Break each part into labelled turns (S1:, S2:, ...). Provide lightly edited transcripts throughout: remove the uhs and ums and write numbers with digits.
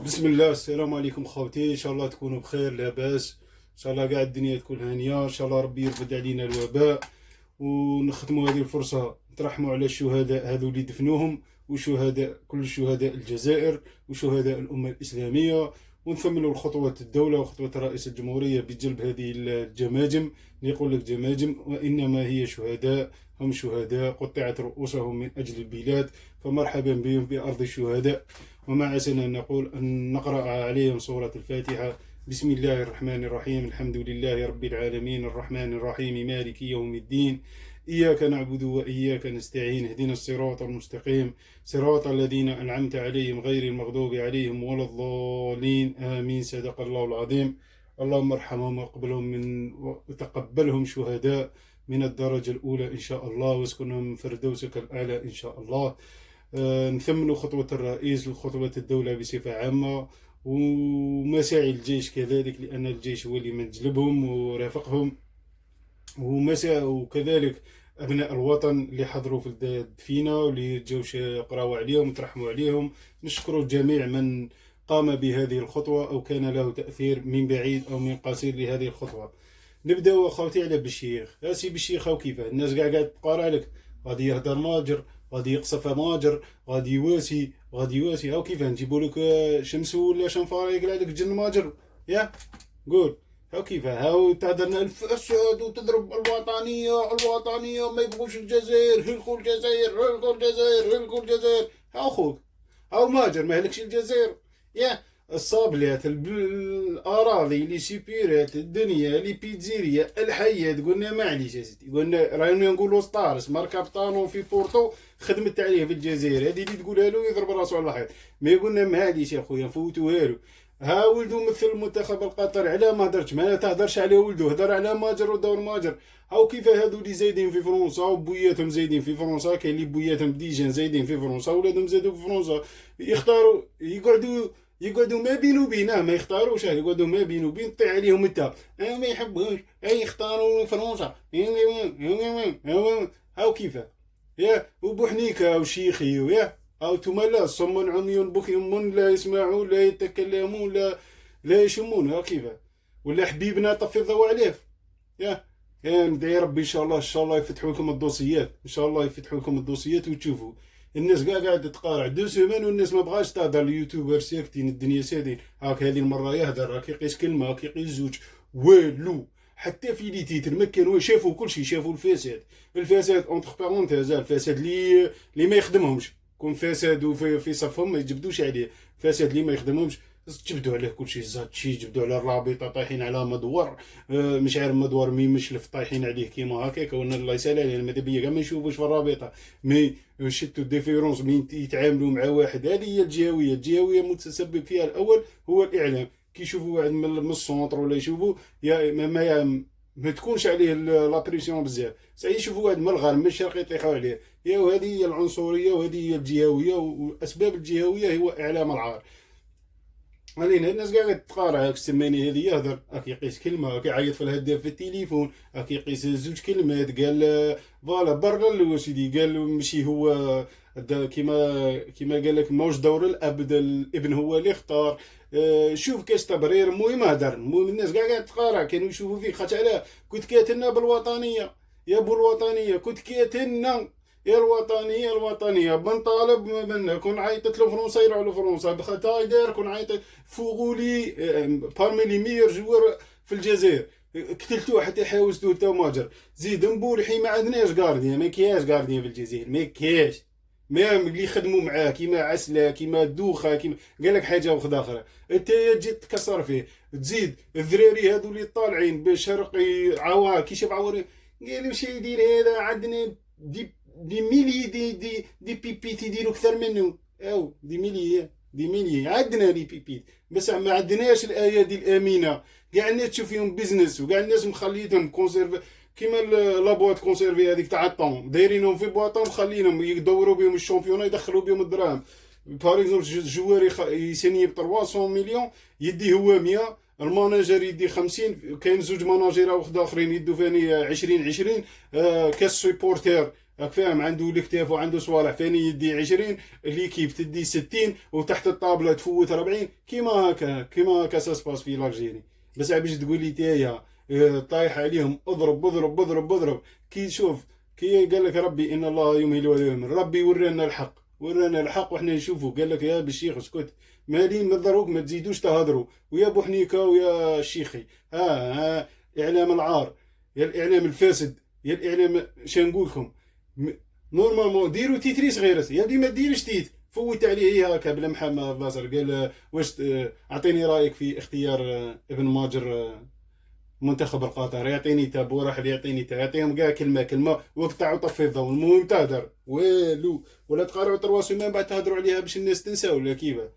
S1: بسم الله، السلام عليكم خوتي. ان شاء الله تكونوا بخير لاباس. ان شاء الله قاع الدنيا تكون هانيه. ان شاء الله ربي يرفد علينا الوباء، ونختموا هذه الفرصه نترحموا على الشهداء هذو اللي دفنوهم، وشهداء كل شهداء الجزائر وشهداء الامه الاسلاميه، ونثمنوا الخطوة الدولة وخطوة رئيس الجمهورية بجلب هذه الجماجم. يقول لك جماجم، وإنما هي شهداء. هم شهداء قطعت رؤوسهم من أجل البلاد، فمرحبا بهم بأرض الشهداء. وما عسنا أن نقول أن نقرأ عليهم سورة الفاتحة. بسم الله الرحمن الرحيم. الحمد لله رب العالمين الرحمن الرحيم مالك يوم الدين. إياك نعبد وإياك نستعين. اهدنا الصراط المستقيم، صراط الذين أنعمت عليهم غير المغضوب عليهم ولا الضالين، آمين. صدق الله العظيم. اللهم ارحمهم واقبلهم وتقبلهم شهداء من الدرجة الأولى إن شاء الله، واسكنهم فردوسك الأعلى إن شاء الله. نثمن خطوة الرئيس وخطوة الدولة بصفة عامة، ومساعي الجيش كذلك، لأن الجيش هو اللي منجلبهم ورافقهم، وكذلك أبناء الوطن اللي حضروا في الدفينة واللي جاوش يقراوا عليهم وترحموا عليهم. نشكر جميع من قام بهذه الخطوة أو كان له تأثير من بعيد أو من قصير لهذه الخطوة. نبداو اخوتي على بالشيخ. سي بالشيخ هاو كيفاه الناس قاعد تقارع لك، غادي يهدر ماجر، غادي يقصف ماجر، غادي يواسي غادي يواسي. هاو كيفاه نجيبوا لك شمسو ولا شنفار يقلع لك جن ماجر؟ يا قول هاو كيفاه. هاو تهدرنا الفساد وتضرب الوطنيه الوطنيه، ما يبغوش الجزائر، هلكوا الجزائر هلكوا الجزائر هلكوا الجزائر. هاو خوك هاو ماجر ما هلكش الجزائر. يا الصابلات، الاراضي، لي سيبيرات، الدنيا، لي بيتزيريا، الحيات. قلنا معليش يا سيدي، قلنا رانا نقولوا ستارس ماركا بطانو في بورتو خدمت عليه في الجزائر، هذه اللي تقولها له يضرب راسو على الحيط. ما قلنا معليش يا خويا نفوتوها له. ها ولدو مثل المنتخب القطري، علاه ما هدرتش؟ ما تهدرش على ولدو، هدر على ماجر ودور ماجر. هاو كيف هادو اللي زايدين في فرنسا وبوياتهم زايدين في فرنسا، كاين اللي بوياتهم ديجان زايدين في فرنسا ولادهم زادوا في فرنسا، يختاروا يقعدوا ما بين وبين، ما يختاروش، يقعدوا ما بين وبين، طيح عليهم انت ما يحبوش، يختاروا فرنسا. هاو كيفاه. يا وبوحنيكا وشيخي ويا او توما لا صم عمي بكم لا يسمعون لا يتكلمون لا يشمون. ها كيفاه. ولا حبيبنا طفي الضوء عليه. يا ندعي ربي ان شاء الله يفتحوا لكم الدوسيات، ان شاء الله يفتحوا لكم الدوسيات وتشوفوا. الناس كاع قاعده تقارع دو سيمان، والناس ما بغاش تهضر. اليوتيوبر ساكتين، الدنيا سادين. هاك هذه المره يهدر، هاك يقيس كلمه، هاك يقيس زوج. والو حتى في لي تيتر ما كانوا شافوا كل شيء، شافوا الفساد. الفساد اونتر بارونتيز، الفساد اللي ما يخدمهمش. كون فساد في صفهم ما يجبدوش عليه. فساد اللي ما يخدمهمش جبدوا عليه كل شيء، زاتشي جبدوا على الرابطه طايحين على مدور. مش عارف مدور مي مشلف طايحين عليه كيما هكاك. وانا الله يسهل عليه، ماذا بيا كاع ما نشوفوش في الرابطه، مي شتو ديفيرونس مين يتعاملوا مع واحد. هذه هي الجهويه متسبب فيها الاول هو الاعلام. كي يشوفوا واحد من السونتر ولا يشوفوا يا ما تكونش عليه لابريسيون بزاف، ساعي يشوفوا واحد من الغرب من الشرق يطيحوا عليه. يا وهذه هي العنصريه وهذه هي الجهويه، واسباب الجهويه هو اعلام العار. علينا الناس قاعدة تقارع. هاك السماني هذه يهدر، هاك يقيس كلمة، هاك يعيط في الهداف في التليفون، هاك يقيس زوج كلمات. قال فوالا برا سيدي، قال ماشي هو كيما قال لك موش دور الاب، الابن هو اللي اختار. شوف كاش تبرير. المهم هدر، المهم الناس قاعدة تقارع. كانوا يشوفوا فيه خاطر علاه كنت كاتلنا بالوطنية يا ابو الوطنية، كنت كاتلنا يا الوطنيه الوطنيه. بنطالب من كون عيطت لفرنسا يروحوا لفرنسا، بخطا داير كون عيطت فوغولي بارمي لي ميور جوار في الجزائر، قتلتوه حتى حاوزتوه تا ماجر. زيد مبولحي ما عندناش كارديان، ما كاينش كارديان في الجزائر، ما كاينش. ما اللي يخدموا معاه كيما عسله كيما دوخه كيما قال لك حاجه واحده اخرى، انت تجي تكسر فيه. تزيد الذراري هذو اللي طالعين بشرقي عوار كي شاف عواري، قال واش يدير هذا؟ عندنا دي ميلي دي بيبيت يديروا اكثر منه. او دي ميلي عندنا دي بيبيت، بس ما عندناش الايادي الامينه. كاع الناس تشوف فيهم بيزنس، وكاع الناس مخليتهم كونسيرف كيما لابواط كونسيرفي هذيك تاع الطون، دايرينهم في بواطه ومخلينهم يدوروا بهم الشامبيون يدخلوا بهم الدراهم. بار اكزومبل جوار يسيني ب 300 مليون، يدي هو 100، الماناجر يدي 50، كاين زوج ماناجير واحد اخرين يدوا ثاني 20 20. كاس سيبورتير راك فاهم، عنده الكتاف وعنده صوالح، ثاني يدي 20، ليكيب تدي 60، وتحت الطابله تفوت 40. كيما هكا كيما هكا ساسباس في لاجيري. بس باش تقول لي تايا طايح عليهم اضرب اضرب اضرب اضرب. كي شوف، كي قال لك ربي ان الله يمهل ولا يمهل، ربي ورانا الحق، ورانا الحق وحنا نشوفوا. قال لك يا بالشيخ اسكت، مالين من ضروك ما تزيدوش تهضروا، ويا بوحنيكا ويا الشيخي. ها اعلام العار، يا الاعلام الفاسد، يا الاعلام شنقول لكم. نورمالمون ديروا تيتري صغيره، يا دي ما ديرش تيت. فوت عليه هي هكا بلا محمد بازر، قال واش اعطيني رايك في اختيار ابن ماجر منتخب القطر. يعطيني تا بوراح، يعطيني تا، يعطيهم كاع كلمه كلمه وقطعوا طفي الضوء. المهم تهدر والو، ولا تقارعوا ترواسوا من بعد تهدروا عليها باش الناس تنسى ولا كيفاه.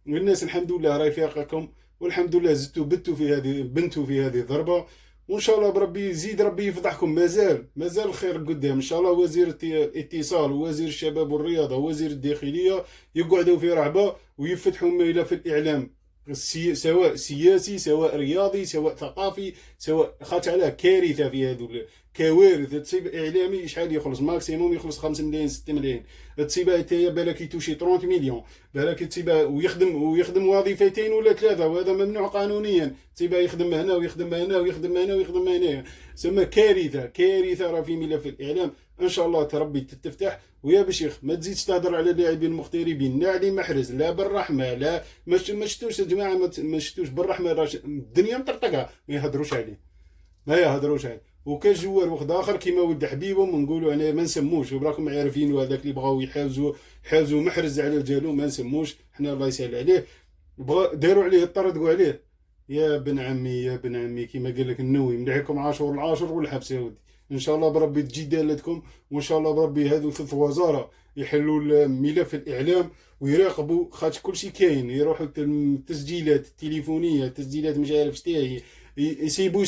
S1: والناس الحمد لله راهي فاقكم، والحمد لله زدتوا بنتوا في هذه الضربه. وان شاء الله بربي يزيد، ربي يفضحكم. مازال الخير قدام ان شاء الله. وزير الاتصال ووزير الشباب والرياضه ووزير الداخليه يقعدوا في رعبه ويفتحوا ميله في الاعلام، سواء سياسي سواء رياضي سواء ثقافي سواء. خاطر علاه كارثه في هذو كوارث. تصيب اعلامي شحال يخلص؟ ماكسيموم يخلص 5 ملايين 6 ملايين. تصيبها حتى بالك يتوشي 30 مليون، بالك تصيبها ويخدم وظيفتين ولا ثلاثه، وهذا ممنوع قانونيا. تصيبها يخدم هنا ويخدم هنا ويخدم هنا ويخدم هنا. سما كارثه راه في ملف الاعلام. ان شاء الله تربي تفتح. ويا بشيخ ما تزيدش تهضر على اللاعبين المغتربين، لا علي محرز لا بالرحمه، لا ما شفتوش يا جماعه، ما شفتوش بالرحمه. الدنيا مطرطقه، ما يهضروش عليه. وكان جوار واحد اخر كيما ولد حبيبهم نقولوا انا ما نسموش، وراكم عارفين، وهذاك اللي بغاو حازوا محرز على رجالو ما نسموش، حنا الله يسهل عليه. داروا عليه طردقوا عليه. يا بن عمي كيما قال لك النووي، مليحكم عاشور العاشر والحبس يا ودي. ان شاء الله بربي تجي دالتكم، وان شاء الله بربي هذو 3 وزاره يحلوا ملف الاعلام ويراقبوا. خاطر كلشي كاين، يروحوا التسجيلات التليفونيه، التسجيلات مش عارف شتاهي، يسيبوا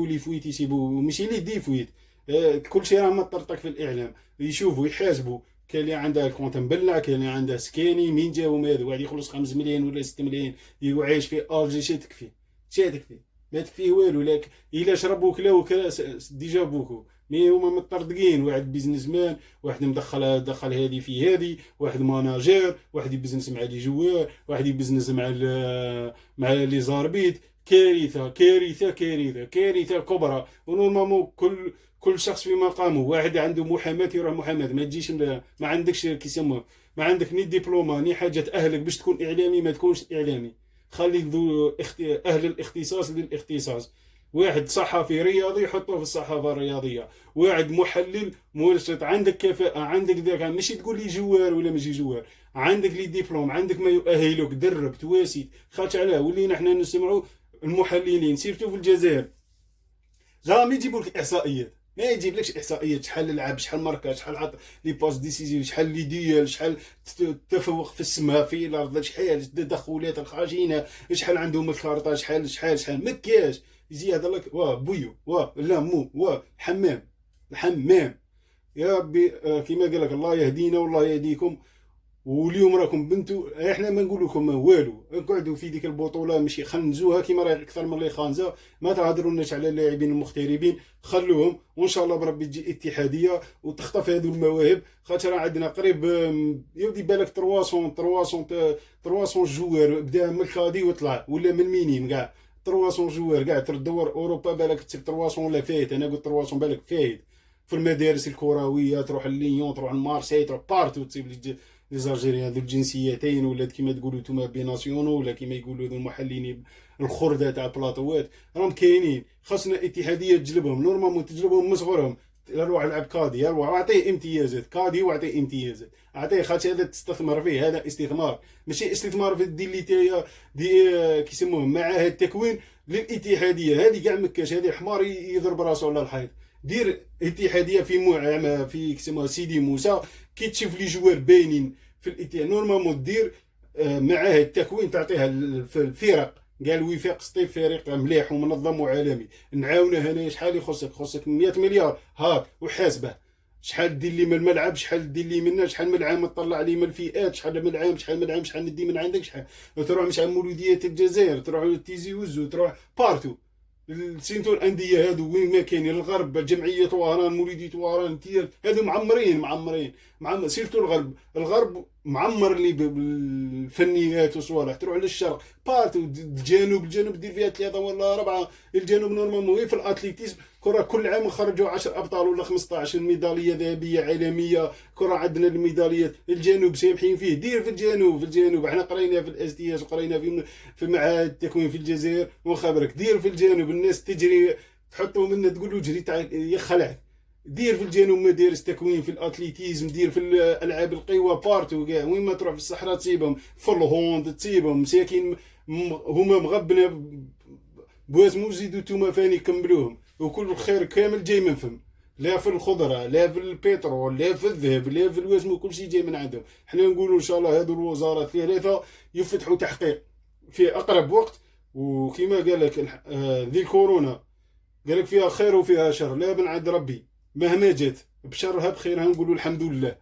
S1: لي فويت، يسيبوا ماشي لي دي فويت. كلشي راه مطرطق في الاعلام. يشوفوا يحاسبوا. كاين اللي عنده الكونت مبلع، كاين اللي عنده سكاني. مين جاهم هذا واحد يخلص 5 ملايين ولا 6 ملايين وعايش في الجي؟ شي تكفي ما تكفيه والو. لك الا شربوا كلاو ديجا بوكو. مي هما مطردقين. واحد بيزنس مان، واحد دخل هذه في هذه، واحد ماناجير، واحد يبزنس مع لي جوار، واحد يبزنس مع لي زاربيت. كارثه كبرى. ونورمالمون كل شخص في مقامه. واحد عنده محاماه يروح محاماه. ما تجيش ما عندكش كيسموه، ما عندك ني دبلومه ني حاجه تاهلك باش تكون اعلامي. ما تكونش اعلامي. خلي ذو اهل الاختصاص للاختصاص. واحد صحفي رياضي يحطه في الصحافه الرياضيه، واحد محلل مرشد. عندك كفاءه، عندك ذاك، ماشي تقول لي جوار ولا ماشي جوار. عندك لي ديبلوم، عندك ما يؤهلك، درب تواسيت. خاطر علاه ولينا حنا نسمعوا المحللين سيرتو في الجزائر جامي يجيبوا لك احصائيات. ما يجيبلكش احصائيات شحال لعب، شحال ماركا، شحال حط لي باس ديسيزيف، شحال لي ديال، شحال تفوق في السماء في الارض، شحال تدخلات الخاجينه، شحال عندهم الكارطه، شحال مكاش. يجي يهضر لك بويو لا مو الحمام. يا ربي كيما قال لك الله يهدينا والله يهديكم. واليوم راكم بنتوا، احنا ما نقول لكم والو. اقعدوا في ديك البطوله ماشي خنزوها كيما راهي اكثر من اللي خانزه. ما تهضروناش على اللاعبين المغتربين، خلوهم. وان شاء الله بربي تجي اتحاديه وتخطف هذو المواهب. خاطر عندنا قريب يودي بالك 300 جوار بدا من الكادي وطلع ولا من المينيم كاع 300 جوار كاع تدور اوروبا. بالك تصيب 300 ولا فايت. انا قلت 300 بالك فايت في المدارس الكرويه. تروح لليون، تروح لمارسي، تروح بارتو تصيب لي زالجيريان ذو الجنسيتين، ولا كيما تقولوا نتوما بيناسيونو، ولا كيما يقولوا ذو المحللين الخرده تاع بلاطوات. راهم كاينين. خاصنا اتحاديه تجلبهم. نورمالمون تجلبهم من صغرهم. روح العب كادي، روح اعطيه امتيازات كادي، واعطيه امتيازات اعطيه. خاطر هذا تستثمر فيه، هذا استثمار. ماشي استثمار في دير لي تايا دي كيسموه معاهد التكوين للاتحاديه. هذه كاع مكاش، هذه حمار يضرب راسه على الحيط. دير اتحاديه في كيسموها سيدي موسى. كي تشوف لي جوار باينين في الاتحاد نورمالمون دير معاهد التكوين تعطيها في الفرق. قال وفاق سطيف فريق مليح ومنظم وعالمي. نعاونه هنا. شحال يخصك 100 مليار ها وحاسبه. شحال دير لي من الملعب، شحال دير لي منه، شحال من العام تطلع لي من الفئات، شحال من العام شحال ندي من عندك، شحال تروح مش عام مولوديه الجزائر، تروح تيزي وزو، تروح بارتو. سينتو الانديه هادو وين ما كاينين الغرب، جمعيه وهران، مولوديه وهران، تيال، هادو معمرين سيرتو الغرب معمر اللي بالفنيات وصوالح. تروح للشرق بارتو، الجنوب دير فيها 3 ولا 4. الجنوب نورمالمون في الاتليتيزم كره كل عام نخرجوا 10 ابطال ولا 15 ميداليه ذهبيه عالميه. كره عندنا الميداليات. الجنوب سامحين فيه، دير في الجنوب احنا قرينا في الاس تي اس وقرينا في معهد التكوين في الجزائر ونخبرك. دير في الجنوب الناس تجري، تحطوا منا تقول له جري تاع يخلعك. دير في الجنوب مدارس تكوين في الاتليتيزم، دير في الالعاب القوى بارتو كاع. وين ما تروح في الصحراء تصيبهم، في الهوند تصيبهم مساكين هما مغبنه بواسمو زيدوا توما فاني يكملوهم. وكل الخير كامل جاي من فم، لا في الخضره لا في البترول لا في الذهب لا في الواسمو، كل شيء جاي من عندهم. حنا نقولوا ان شاء الله هذو الوزاره الثلاثه يفتحوا تحقيق في اقرب وقت. وكما قال لك ذي الكورونا قال لك فيها خير وفيها شر، لا من عند ربي مهما جات بشرها بخيرها نقولوا الحمد لله.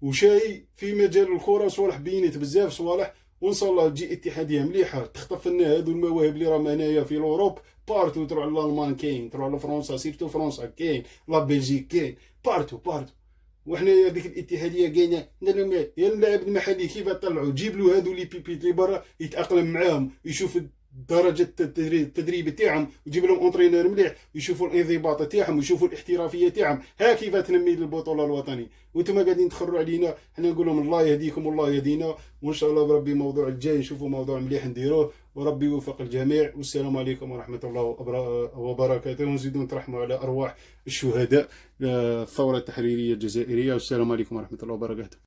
S1: وشاي في مجال الكره صوالح بينت بزاف صوالح، وان شاء الله تجي اتحاديه مليحه تخطف لنا هذو المواهب اللي راهم هنايا في الاوروب بارتو. تروح لالمان كاين، تروح لفرنسا سيرتو فرنسا كاين، لا بلجيك كاين، بارتو. وحنا هذيك الاتحاديه كاينه يا اللاعب المحلي كيف طلعوا، جيب له هذو لي بيبيت اللي برا يتاقلم معاهم، يشوف درجة التدريب تاعهم، ويجيب لهم اونترينور مليح يشوفوا الانضباط تاعهم ويشوفوا الاحترافيه تاعهم. ها كيف تنمي البطوله الوطنيه. وانتم قاعدين تخروا علينا، حنا نقول لهم الله يهديكم والله يهدينا. وان شاء الله بربي الموضوع الجاي نشوفوا موضوع مليح نديروه، وربي يوفق الجميع. والسلام عليكم ورحمه الله وبركاته. ونزيدوا نترحموا على ارواح الشهداء الثوره التحريريه الجزائريه. والسلام عليكم ورحمه الله وبركاته.